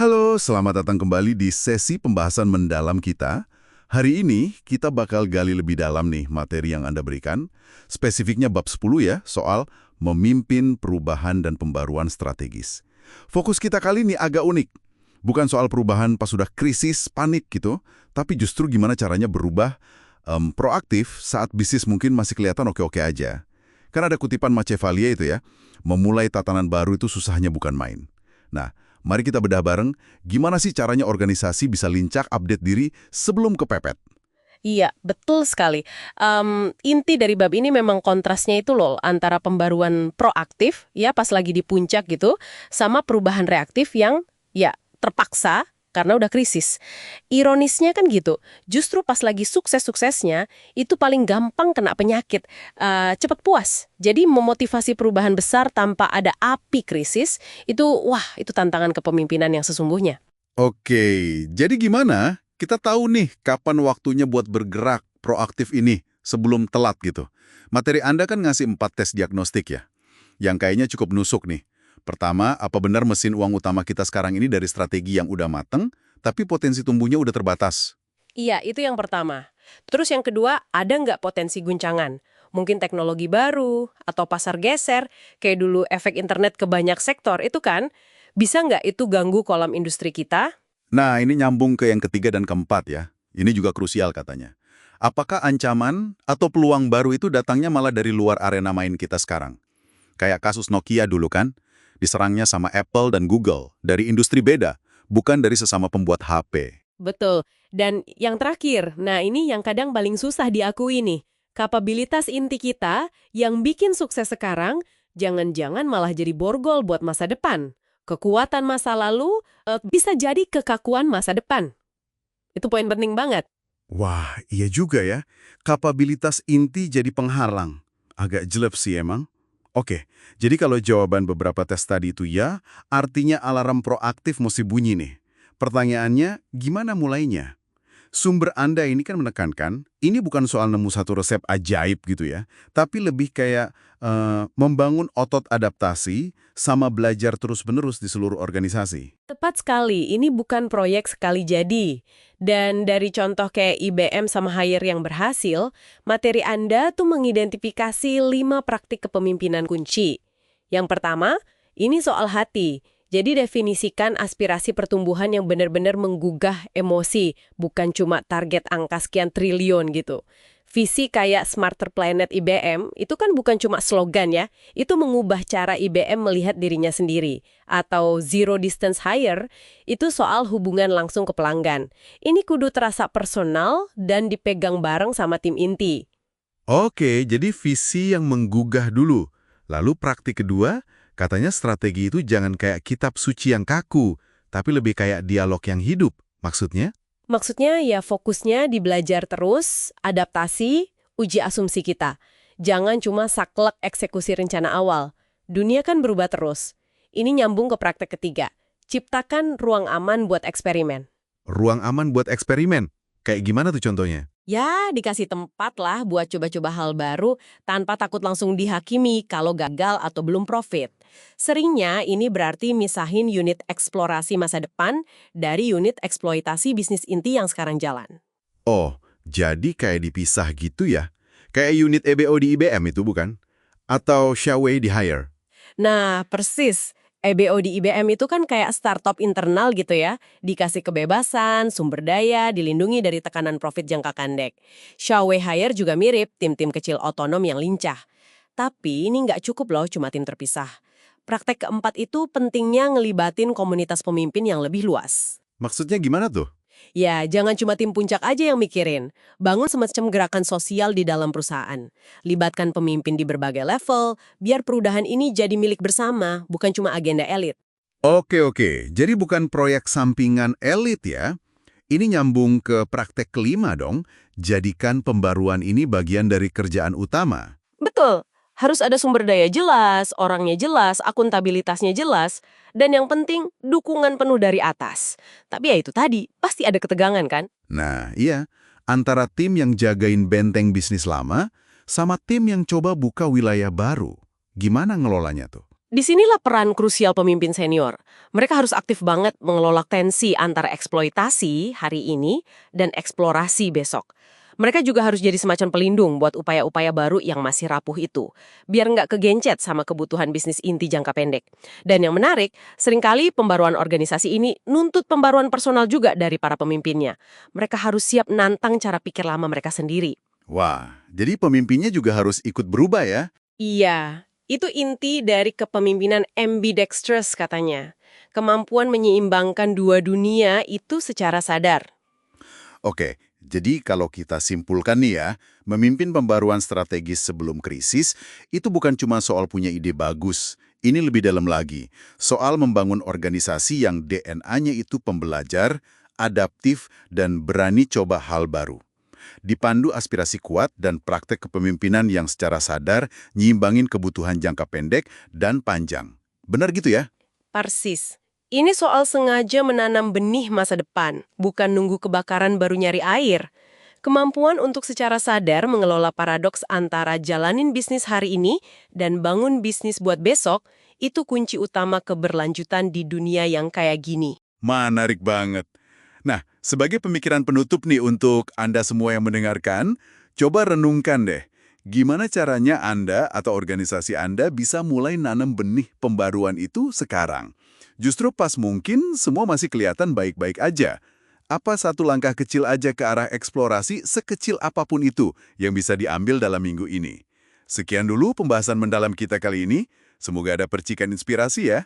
Halo, selamat datang kembali di sesi pembahasan mendalam kita. Hari ini kita bakal gali lebih dalam nih materi yang Anda berikan. Spesifiknya bab 10 ya, soal memimpin perubahan dan pembaruan strategis. Fokus kita kali ini agak unik. Bukan soal perubahan pas sudah krisis, panik gitu, tapi justru gimana caranya berubah proaktif saat bisnis mungkin masih kelihatan oke-oke aja. Kan ada kutipan Machiavelli itu ya, memulai tatanan baru itu susahnya bukan main. Nah, mari kita bedah bareng, gimana sih caranya organisasi bisa lincah update diri sebelum kepepet? Iya, betul sekali. Inti dari bab ini memang kontrasnya itu loh, antara pembaruan proaktif, ya pas lagi di puncak gitu, sama perubahan reaktif yang ya terpaksa karena udah krisis. Ironisnya kan gitu, justru pas lagi sukses-suksesnya, itu paling gampang kena penyakit, cepet puas. Jadi memotivasi perubahan besar tanpa ada api krisis, itu tantangan kepemimpinan yang sesungguhnya. Oke, jadi gimana? Kita tahu nih kapan waktunya buat bergerak proaktif ini sebelum telat gitu. Materi Anda kan ngasih 4 tes diagnostik ya, yang kayaknya cukup nusuk nih. Pertama, apa benar mesin uang utama kita sekarang ini dari strategi yang udah mateng, tapi potensi tumbuhnya udah terbatas? Iya, itu yang pertama. Terus yang kedua, ada nggak potensi guncangan? Mungkin teknologi baru, atau pasar geser, kayak dulu efek internet ke banyak sektor, itu kan? Bisa nggak itu ganggu kolam industri kita? Nah, ini nyambung ke yang ketiga dan keempat ya. Ini juga krusial katanya. Apakah ancaman atau peluang baru itu datangnya malah dari luar arena main kita sekarang? Kayak kasus Nokia dulu kan, diserangnya sama Apple dan Google, dari industri beda, bukan dari sesama pembuat HP. Betul. Dan yang terakhir, nah ini yang kadang paling susah diakui nih. Kapabilitas inti kita yang bikin sukses sekarang, jangan-jangan malah jadi borgol buat masa depan. Kekuatan masa lalu bisa jadi kekakuan masa depan. Itu poin penting banget. Wah, iya juga ya. Kapabilitas inti jadi penghalang. Agak jelek sih emang. Oke, jadi kalau jawaban beberapa tes tadi itu ya, artinya alarm proaktif mesti bunyi nih. Pertanyaannya, gimana mulainya? Sumber Anda ini kan menekankan, ini bukan soal nemu satu resep ajaib gitu ya, tapi lebih kayak membangun otot adaptasi sama belajar terus-menerus di seluruh organisasi. Tepat sekali, ini bukan proyek sekali jadi. Dan dari contoh kayak IBM sama Haier yang berhasil, materi Anda tuh mengidentifikasi 5 praktik kepemimpinan kunci. Yang pertama, ini soal hati. Jadi definisikan aspirasi pertumbuhan yang benar-benar menggugah emosi, bukan cuma target angka sekian triliun gitu. Visi kayak Smarter Planet IBM itu kan bukan cuma slogan ya, itu mengubah cara IBM melihat dirinya sendiri. Atau Zero Distance Hire, itu soal hubungan langsung ke pelanggan. Ini kudu terasa personal dan dipegang bareng sama tim inti. Oke, jadi visi yang menggugah dulu. Lalu praktik kedua, katanya strategi itu jangan kayak kitab suci yang kaku, tapi lebih kayak dialog yang hidup. Maksudnya? Maksudnya ya fokusnya di belajar terus, adaptasi, uji asumsi kita. Jangan cuma saklek eksekusi rencana awal. Dunia kan berubah terus. Ini nyambung ke praktek ketiga. Ciptakan ruang aman buat eksperimen. Ruang aman buat eksperimen. Kayak gimana tuh contohnya? Ya, dikasih tempat lah buat coba-coba hal baru tanpa takut langsung dihakimi kalau gagal atau belum profit. Seringnya ini berarti misahin unit eksplorasi masa depan dari unit eksploitasi bisnis inti yang sekarang jalan. Oh, jadi kayak dipisah gitu ya? Kayak unit EBO di IBM itu bukan? Atau Xiaowei di Hire? Nah, persis. EBO di IBM itu kan kayak startup internal gitu ya. Dikasih kebebasan, sumber daya, dilindungi dari tekanan profit jangka pendek. Xiaowei Hire juga mirip, tim-tim kecil otonom yang lincah. Tapi ini nggak cukup loh cuma tim terpisah. Praktek keempat itu pentingnya ngelibatin komunitas pemimpin yang lebih luas. Maksudnya gimana tuh? Ya, jangan cuma tim puncak aja yang mikirin. Bangun semacam gerakan sosial di dalam perusahaan. Libatkan pemimpin di berbagai level, biar perubahan ini jadi milik bersama, bukan cuma agenda elit. Oke, jadi bukan proyek sampingan elit ya? Ini nyambung ke praktek kelima dong, jadikan pembaruan ini bagian dari kerjaan utama. Betul, harus ada sumber daya jelas, orangnya jelas, akuntabilitasnya jelas, dan yang penting dukungan penuh dari atas. Tapi ya itu tadi, pasti ada ketegangan kan? Nah, iya, antara tim yang jagain benteng bisnis lama sama tim yang coba buka wilayah baru. Gimana ngelolanya tuh? Disinilah peran krusial pemimpin senior. Mereka harus aktif banget mengelola tensi antara eksploitasi hari ini dan eksplorasi besok. Mereka juga harus jadi semacam pelindung buat upaya-upaya baru yang masih rapuh itu, biar nggak kegencet sama kebutuhan bisnis inti jangka pendek. Dan yang menarik, seringkali pembaruan organisasi ini nuntut pembaruan personal juga dari para pemimpinnya. Mereka harus siap nantang cara pikir lama mereka sendiri. Wah, jadi pemimpinnya juga harus ikut berubah ya? Iya, itu inti dari kepemimpinan ambidextrous katanya. Kemampuan menyeimbangkan dua dunia itu secara sadar. Oke, jadi kalau kita simpulkan nih ya, memimpin pembaruan strategis sebelum krisis itu bukan cuma soal punya ide bagus. Ini lebih dalam lagi, soal membangun organisasi yang DNA-nya itu pembelajar, adaptif, dan berani coba hal baru. Dipandu aspirasi kuat dan praktek kepemimpinan yang secara sadar nyimbangin kebutuhan jangka pendek dan panjang. Benar gitu ya? Persis. Ini soal sengaja menanam benih masa depan, bukan nunggu kebakaran baru nyari air. Kemampuan untuk secara sadar mengelola paradoks antara jalanin bisnis hari ini dan bangun bisnis buat besok, itu kunci utama keberlanjutan di dunia yang kayak gini. Menarik banget. Nah, sebagai pemikiran penutup nih untuk Anda semua yang mendengarkan, coba renungkan deh, gimana caranya Anda atau organisasi Anda bisa mulai nanam benih pembaruan itu sekarang? Justru pas mungkin semua masih kelihatan baik-baik aja. Apa satu langkah kecil aja ke arah eksplorasi sekecil apapun itu yang bisa diambil dalam minggu ini? Sekian dulu pembahasan mendalam kita kali ini. Semoga ada percikan inspirasi ya.